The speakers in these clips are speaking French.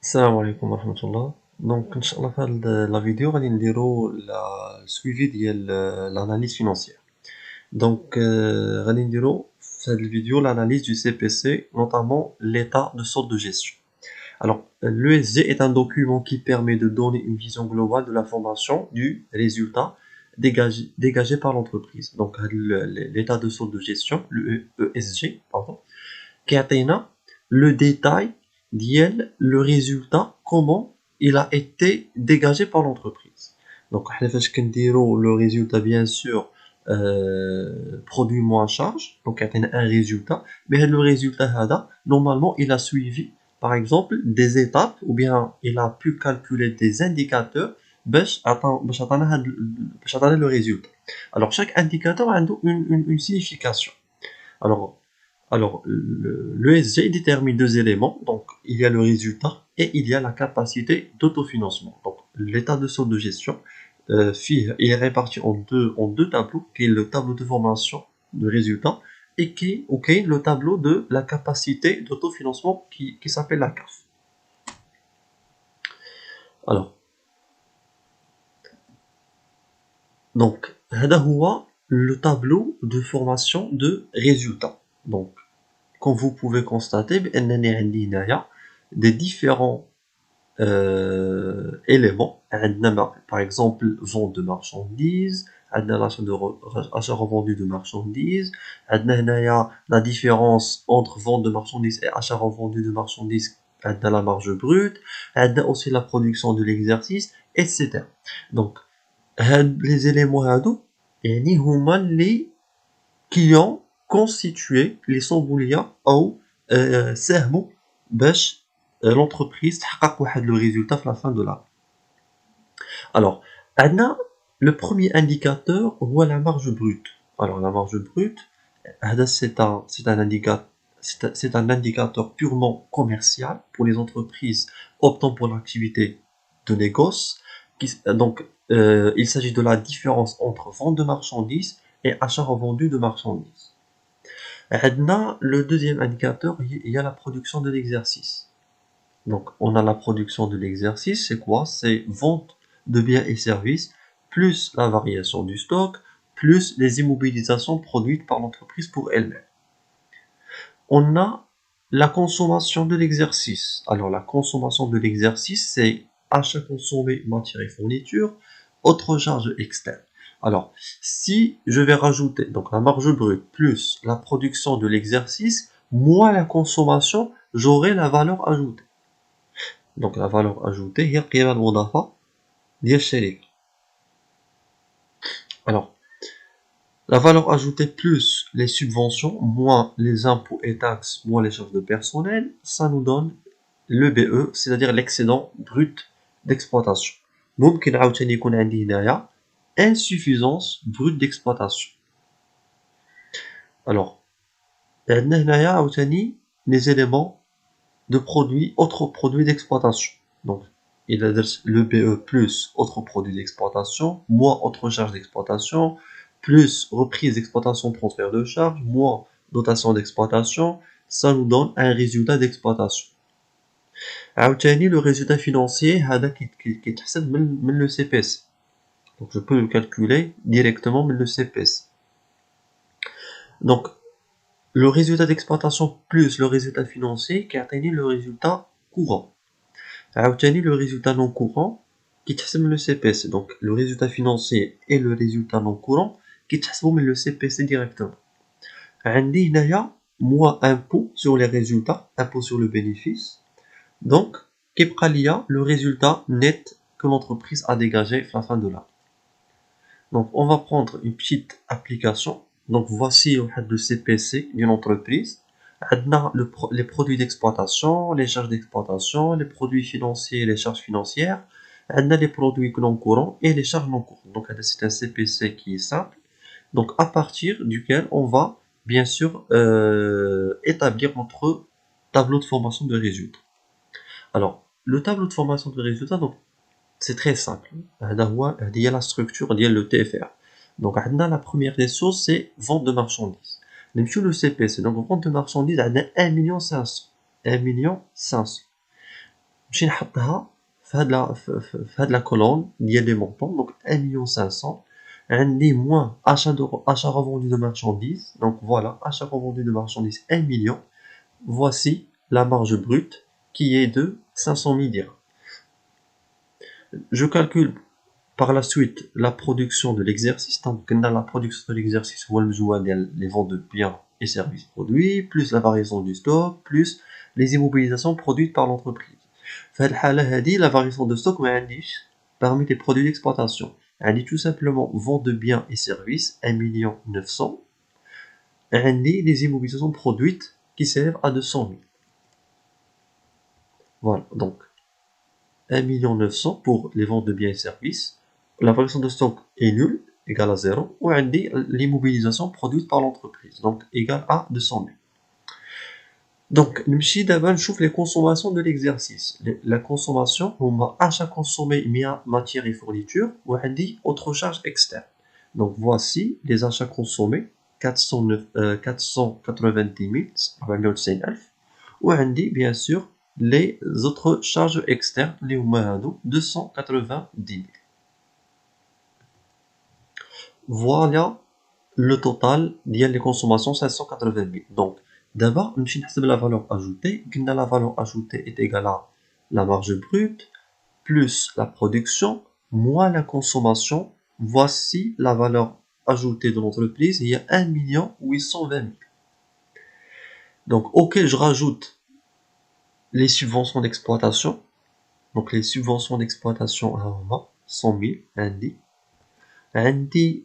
السلام عليكم ورحمة الله. دونك إن شاء الله في هاد لا فيديو غادي نديرو السويفي ديال l'analyse financière. Donc غادي نديرو في هاد الفيديو l'analyse du CPC, notamment l'état de solde de gestion. Alors, l'ESG est un document qui permet de donner une vision globale de la formation du résultat dégagé par l'entreprise. Donc, l'état de solde de gestion, le ESG, pardon, كيعطينا le détail ديال le résultat, comment il a été dégagé par l'entreprise. Donc حنا فاش كنديرو le résultat, bien sûr, produit moins charge, donc يعطينا un résultat, mais le résultat هذا normalement il a suivi par exemple des étapes, ou bien il a pu calculer des indicateurs باش عطانا le résultat. Alors chaque indicateur a une signification. Alors l'ESG détermine deux éléments. Donc, il y a le résultat et il y a la capacité d'autofinancement. Donc, l'état de solde de gestion, il est réparti en deux tableaux, qui est le tableau de formation de résultat et le tableau de la capacité d'autofinancement qui s'appelle la CAF. Alors, donc, هذا هو le tableau de formation de résultat. Donc, comme vous pouvez constater, بأنني عندي هنايا des différents éléments. Par exemple, vente de marchandises, achat revendu de marchandises, la différence entre vente de marchandises et achat revendu de marchandises, la marge brute, aussi la production de l'exercice, etc. Donc, les éléments يعني هما اللي qui ont constitué les symbolia ou ساهموا باش l'entreprise تحقق واحد le résultat à la fin de l'année. Alors, عندنا le premier indicateur هو la marge brute. Alors la marge brute, c'est un indicateur purement commercial pour les entreprises optant pour l'activité de négoce. Donc, il s'agit de la différence entre vente de marchandises et achat revendu de marchandises. Le deuxième indicateur, il y a la production de l'exercice. Donc, on a la production de l'exercice, c'est quoi? C'est vente de biens et services, plus la variation du stock, plus les immobilisations produites par l'entreprise pour elle-même. On a la consommation de l'exercice. Alors, la consommation de l'exercice, c'est achat consommé, matière et fourniture, autres charges externes. Alors, si je vais rajouter donc la marge brute plus la production de l'exercice, moins la consommation, j'aurai la valeur ajoutée. Donc la valeur ajoutée هي القيمة المضافة ديال الشركة. Alors, la valeur ajoutée plus les subventions, moins les impôts et taxes, moins les charges de personnel, ça nous donne le BE, c'est-à-dire l'excédent brut d'exploitation. ممكن عاوتاني يكون عندي هنايا insuffisance brute d'exploitation. Alors, عندنا هنايا عاوتاني les éléments de produits, autres produits d'exploitation. Donc, il a le BE plus autres produits d'exploitation, moins autres charges d'exploitation, plus reprise d'exploitation, transfert de charges, moins dotation d'exploitation, ça nous donne un résultat d'exploitation. عاوتاني le résultat financier هذا كيتحسب من le CPC. Donc je peux le calculer directement من le CPC. Donc le résultat d'exploitation plus le résultat financier qui atteint le résultat courant. عاوتاني le résultat non courant كيتحسب من le CPC. Donc le résultat financier et le résultat non courant كيتحسبوا من le CPC directement. عندي هنايا moins impôt sur les résultats, impôt sur le bénéfice. Donc كيبقى ليا le résultat net que l'entreprise a dégagé à la fin de l'année. Donc on va prendre une petite application. Donc voici le CPC d'une entreprise. Les produits d'exploitation, les charges d'exploitation, les produits financiers et les charges financières, les produits non courants et les charges non courantes. Donc c'est un CPC qui est simple, donc à partir duquel on va bien sûr établir notre tableau de formation de résultats. Alors le tableau de formation de résultats, donc c'est très simple. Il y a la structure, il y a le TFR. Donc la première des choses, c'est vente de marchandises. نمشيو le CPC. Donc vente de marchandises, on a 1 500 000. 1 500 000. نمشي نحطها في هاد لا colonne ديال les montants. Donc 1 500 000. عندي moins achat revendu de marchandises. Donc voilà, achat revendu de marchandises 1 million. Voici la marge brute qui est de 500 000 dirhams. Je calcule par la suite la production de l'exercice. Donc la production de l'exercice هو المجموع ديال les ventes de biens et services produits plus la variation du stock plus les immobilisations produites par l'entreprise. في هذه الحالة هذه la variation de stock ما عنديش parmi les produits d'exploitation. عندي tout simplement vente de biens et services 1 900 000. عندي les immobilisations produites qui s'élèvent à 200 000. Voilà, donc 1 900 000 pour les ventes de biens et services. La variation de stock est nulle, égale à 0. Ou عندي l'immobilisation produite par l'entreprise, donc égale à 200 000. Donc, نمشي دابا نشوف les consommations de l'exercice. La consommation, هما achat consommé matière et fourniture, ou عندي autre charge externe. Donc voici les achats consommés 490 000 94 000. ou عندي bien sûr les autres charges externes اللي هما هادو 290 000. Voilà le total ديال les consommations 580 000. Donc d'abord نمشي نحسب la valeur ajoutée. قلنا la valeur ajoutée est égale à la marge brute plus la production moins la consommation. Voici la valeur ajoutée de l'entreprise, il y a 1 820 000. Donc auquel je rajoute les subventions d'exploitation. Donc les subventions d'exploitation à 100 000 عندي. عندي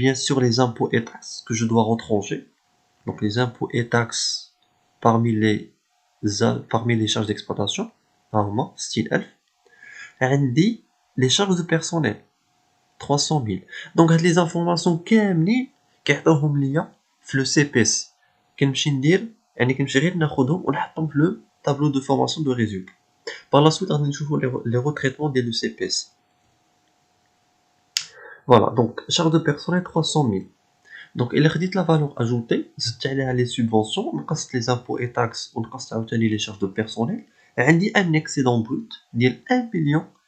bien sûr les impôts et taxes que je dois retrancher. Donc les impôts et taxes parmi les charges d'exploitation à style F. عندي les charges de personnel 300 000. Donc هاد les informations كاملين كيعطيوهم ليا في لو سي بي سي. كنمشي ندير يعني كنمشي غير ناخذهم ونحطهم في لو tableau de formation de résultats. Par la suite غادي نشوفوا les retraitements ديال لو سي بي سي. Voilà, donc charge de personnel 300 000. Donc il خديت la valeur ajoutée, زدت عليها les subventions, نقصت les impôts et taxes ونقصت عاوتاني les charges de personnel. عندي un excédent brut ديال 1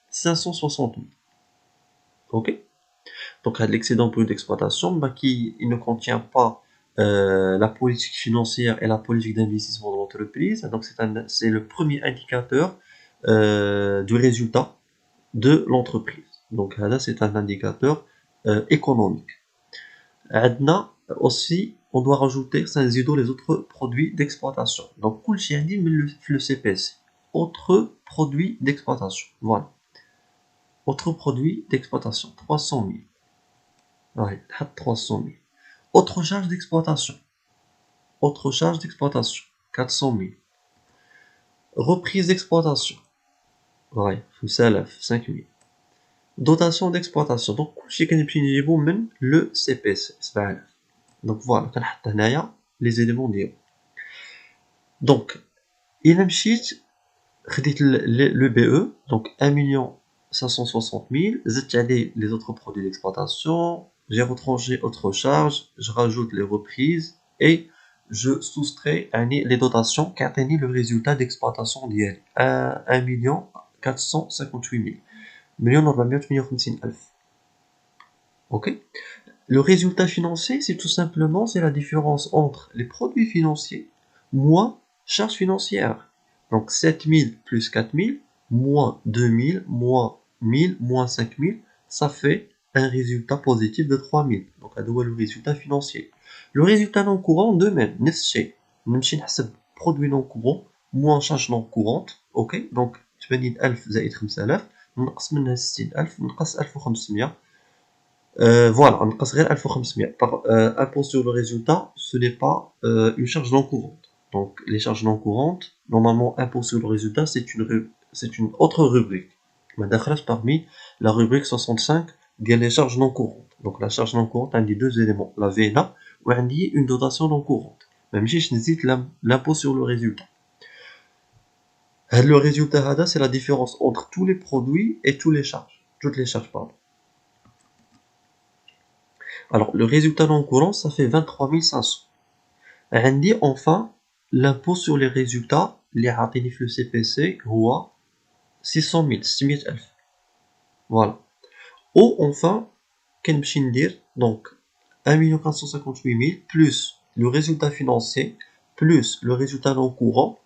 560 000. OK. Donc l'excédent brut d'exploitation il ne contient pas la politique financière et la politique d'investissement de l'entreprise. Donc c'est le premier indicateur du résultat de l'entreprise. Donc là c'est un indicateur économique. عندنا aussi on doit rajouter les autres produits d'exploitation. Donc كلشي عندي من le CPC. Autres produits d'exploitation. Voilà. Autres produits d'exploitation 300 000. Ouais, 300 000. Autre charge d'exploitation. Autre charge d'exploitation 400 000. Reprise d'exploitation. Ouais, 5 000. Dotation d'exploitation. Donc كلشي كنمشي نجيبو من le CPC 7000. Donc voilà, كنحط هنايا les éléments ديالو. Donc إلا مشيت خديت le BE, donc 1 560 000, زدت عليه les autres produits d'exploitation, j'ai retranché autre charge, je rajoute les reprises et je soustrais les dotations qui atteignent le résultat d'exploitation ديالي 1 458 000. 1 458 000. Ok. Le résultat financier, c'est tout simplement la différence entre les produits financiers moins charges financières. Donc 7 000 plus 4 000 moins 2 000 moins 1 000 moins 5 000, ça fait un résultat positif de 3 000. Donc à le résultat financier. Le résultat non courant, de même, نفس الشيء. نمشي نحسب produit non courant moins charge non courante. Ok. Donc 80,000 زائد 5000 نقص منها 60,000 نقص 1500. Voilà, on passe à 1500. Par impôt sur le résultat, ce n'est pas une charge non courante. Donc, les charges non courantes, normalement, impôt sur le résultat, c'est une autre rubrique. Mais parmi la rubrique 65, il y a les charges non courantes. Donc, la charge non courante, elle dit deux éléments. La VNA, ou elle dit une dotation non courante. Même si je n'hésite l'impôt sur le résultat. Le résultat, c'est la différence entre tous les produits et toutes les charges, pardon. Alors, le résultat non courant, ça fait 23 500. عندي enfin l'impôt sur les résultats اللي عاطيني في le CPC هو 600 000 600 000. Voilà. Ou enfin, كنمشي ندير donc 1 458 000 plus le résultat financier plus le résultat non courant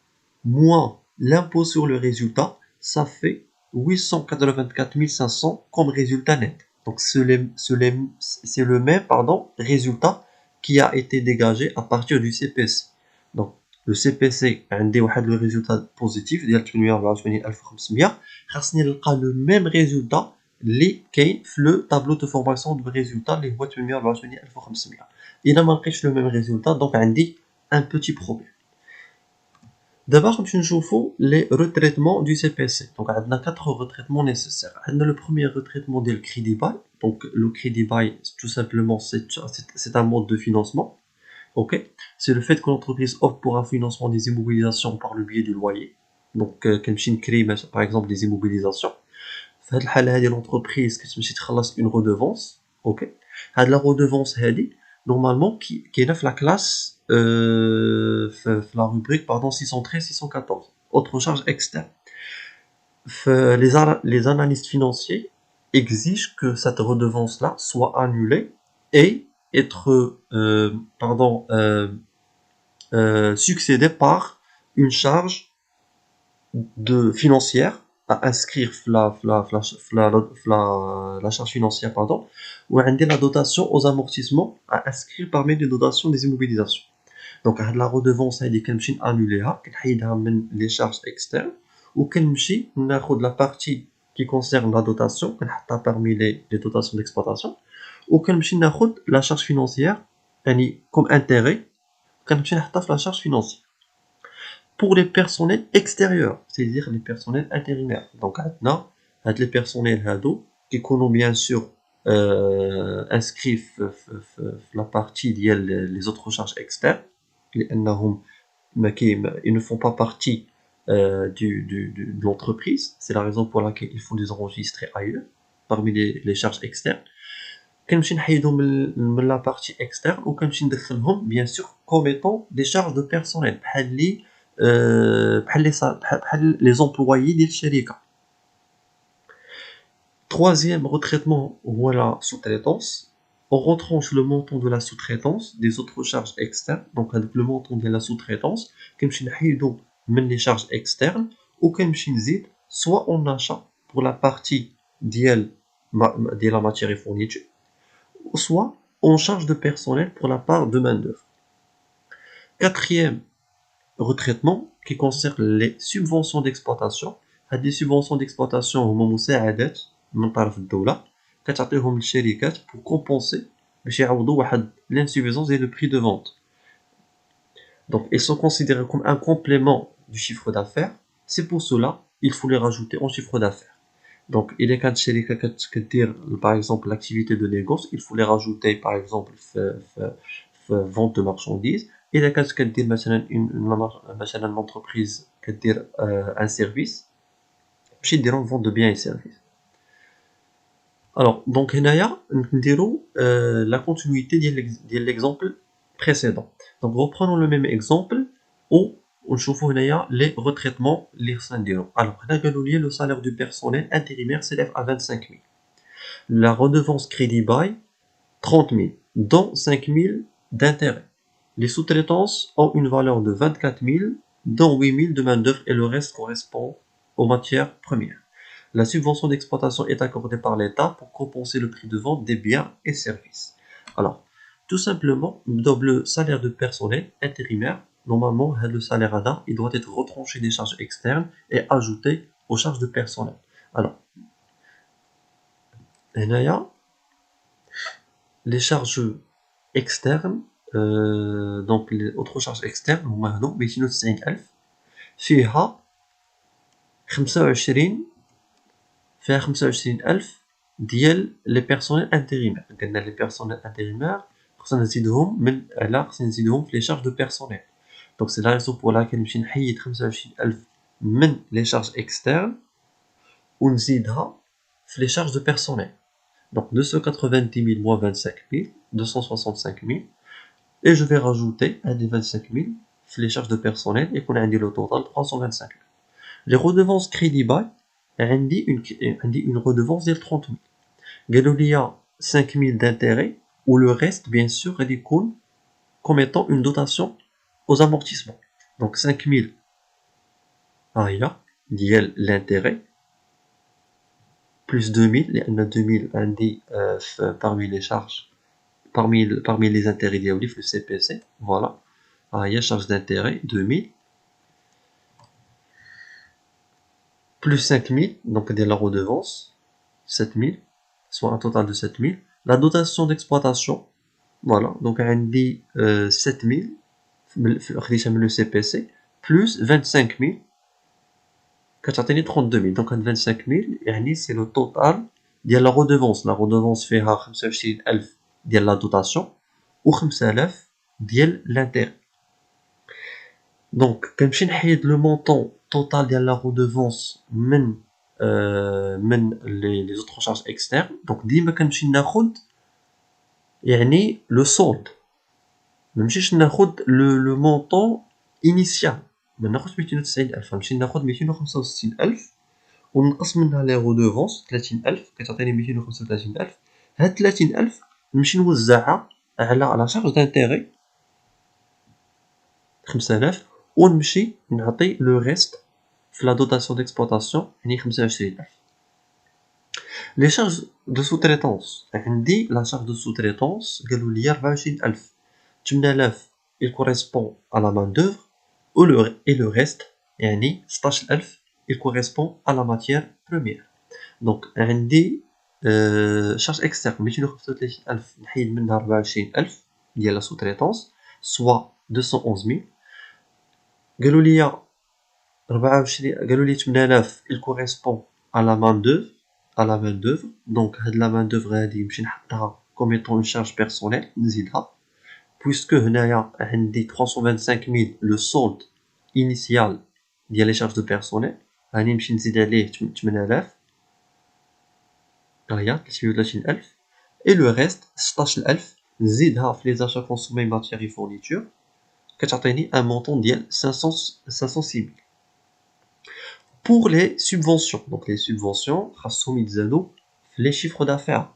moins l'impôt sur le résultat, ça fait 884 500 comme résultat net. Donc c'est le même résultat qui a été dégagé à partir du CPC. Donc le CPC a le résultat positif, ديال 824 500, خاصني le même résultat اللي كاين في لو tableau de formation de résultat اللي هو 824 500. إلا ما لقيتش le même résultat, donc عندي un petit problème. D'abord, nous avons les retraitements du CPC. Donc, on a 4 retraitements nécessaires. On a le premier retraitement du crédit bail. Donc, le crédit bail, tout simplement, c'est un mode de financement. Ok, c'est le fait que l'entreprise opte pour un financement des immobilisations par le biais du loyer. Donc, quand crée par exemple des immobilisations, dans ce cas-là, l'entreprise qui une redevance. Ok, la redevance, normalement, qui est dans la classe, la rubrique, pardon, 613, 614. Autre charge externe. Les analystes financiers exigent que cette redevance-là soit annulée et être, succédée par une charge financière à inscrire la charge financière, pardon, ou la dotation aux amortissements à inscrire parmi les dotations des immobilisations. Donc la redevance elle est annulée, les charges externes, ou la partie qui concerne la dotation parmi les dotations d'exploitation, ou la charge financière comme intérêt, la charge financière pour les personnels extérieurs, c'est-à-dire les personnels intérimaires. Donc maintenant, les personnels qui connaissent bien sûr inscrits la partie les autres charges externes, ils ne font pas partie de l'entreprise. C'est la raison pour laquelle il faut les enregistrer ailleurs, parmi les charges externes. كنمشي نحيدهم من la partie externe وكنمشي ندخلهم bien sûr comme étant des charges de personnel بحال les employés ديال الشركة. Troisième retraitement, voilà, sous-traitance. On retranche le montant de la sous-traitance des autres charges externes. Donc avec le montant de la sous-traitance كنمشي نحيدو من les charges externes وكنمشي نزيد soit en achat pour la partie ديال la matière et fourniture, soit en charge de personnel pour la part de main-d'œuvre. Quatrième retraitement qui concerne les subventions d'exploitation. هاد les subventions d'exploitation هما مساعدات من طرف الدولة كتعطيهم للشركات pour compenser باش يعوضوا واحد l'insuffisance ديال le prix de vente. Donc ils sont considérés comme un complément du chiffre d'affaires. C'est pour cela il faut les rajouter en chiffre d'affaires. Donc, il est quand الشركة كدير par exemple l'activité de négoce, il faut les rajouter par exemple vente de marchandises. إذا كانت كدير مثلا l'entreprise كدير un service ماشي ديرهم vente de biens et services. Alors donc هنايا نديرو la continuité ديال l'exemple précédent. Donc reprenons le même exemple où ونشوفوا هنايا les retraitements اللي خصنا نديرو. Alors هنا قالوا لي le salaire du personnel intérimaire s'élève à 25 000. La redevance crédit bail 30 000 dont 5 000 d'intérêt. Les sous-traitances ont une valeur de 24 000 dont 8 000 de main-d'œuvre et le reste correspond aux matières premières. La subvention d'exploitation est accordée par l'État pour compenser le prix de vente des biens et services. Alors, tout simplement, le salaire de personnel intérimaire, normalement, le salaire ADA, il doit être retranché des charges externes et ajouté aux charges de personnel. Alors, les charges externes, donc les autres charges externes هما هادو 290,000 فيها 25,000 ديال لي بيرسونيل انتيريمير. قلنا لي بيرسونيل انتيريمير خصنا نزيدوهم في لي شارج دو بيرسونيل. دونك سي لا ريزون بور لاكيل نمشي نحيد 25,000 من لي شارج اكسترن ونزيدها في لي شارج دو بيرسونيل. Donc 290 000 moins 25 000, 265 000. Et je vais rajouter un des 25 000 les charges de personnel et qu'on a dit le total 325 000. Les redevances crédit bail, عندي une redevance ديال 30 000. قالوا لي 5 000 d'intérêt ou le reste bien sûr غادي يكون comme étant une dotation aux amortissements. Donc 5 000 ها هي ديال l'intérêt plus 2 000 لأن 2 000 عندي parmi les charges parmi les intérêts ديالي في le CPC. Voilà, ها هي charge d'intérêt 2 000 plus 5 000 donc de la redevance 7 000, soit un total de 7 000. La dotation d'exploitation, voilà, donc on dit 7 000 le CPC plus 25 000 كتعطيني 32 000. donc 25 000 يعني c'est le total ديال la redevance فيها 25,000 ديال la dotation و 5,000 ديال l'intérêt. donc كنمشي نحيد le montant total ديال la redevance من les autres charges externes. donc ديما كنمشي ناخد يعني le solde, ما نمشيش ناخد le montant initial. ما ناخدش 290,000 نمشي ناخد 265,000 ونقص منها لي redevance 30,000 كتعطيني 235,000. هاد 30,000 نمشي نوزعها على charge d'intérêt 5,000 ونمشي نعطي لو ريست في لا دوتاسيون ديكسبلوطاسيون يعني 25,000. لي شارج دو سو-تريتونس عندي لا شارج دو سو-تريتونس قالوا لي 24,000 8,000 il correspond à la main d'œuvre et le reste يعني 16,000 il correspond à la matière première. donc عندي charge externe 235,000 نحيد منها 24,000 ديال لا سو-تريتونس soit 211,000. قالوا لي 24 قالوا لي 8,000 il correspond à la main d'œuvre. donc هاد la main d'œuvre غادي نمشي نحطها comme étant une charge personnelle نزيدها puisque هنايا عندي 325,000 le solde initial ديال les charges de personnel. غادي نمشي نزيد عليه 8,000 ها هي 33,000 et le reste 16,000 نزيدها في les achats consommés matières et fournitures كتعطيني un montant ديال 506,000. pour les subventions, donc les subventions خاصهم يتزادوا في les chiffres d'affaires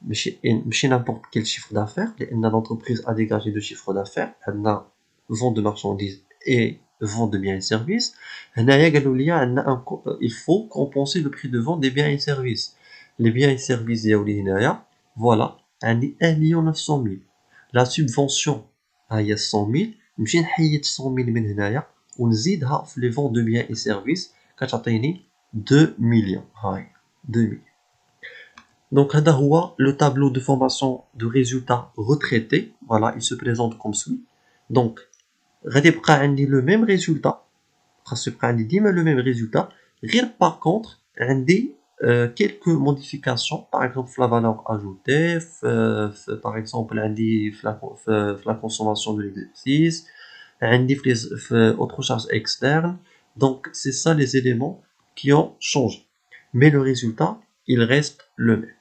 ماشي n'importe quel chiffre d'affaires لأن l'entreprise a dégagé de chiffre d'affaires عندنا vente de marchandises et vente de biens et services. هنايا قالوا لي عندنا il faut compenser le prix de vente des biens et services. les biens et services ديالي هنايا voilà عندي 1,900,000. la subvention ها هي 100,000 نمشي نحيد 100,000 من هنايا ونزيدها في les ventes de biens et services كتعطيني 2 millions. هاي 2 millions. donc هذا هو le tableau de formation de résultats retraités. voilà, il se présente comme suit. donc غادي يبقى عندي le même résultat, خاصو يبقى عندي ديما le même résultat, غير par contre عندي quelques modifications par exemple في la valeur ajoutée par exemple عندي في la consommation de l'exercice, عندي في autres charges externes. donc c'est ça les éléments qui ont changé, mais le résultat il reste le même.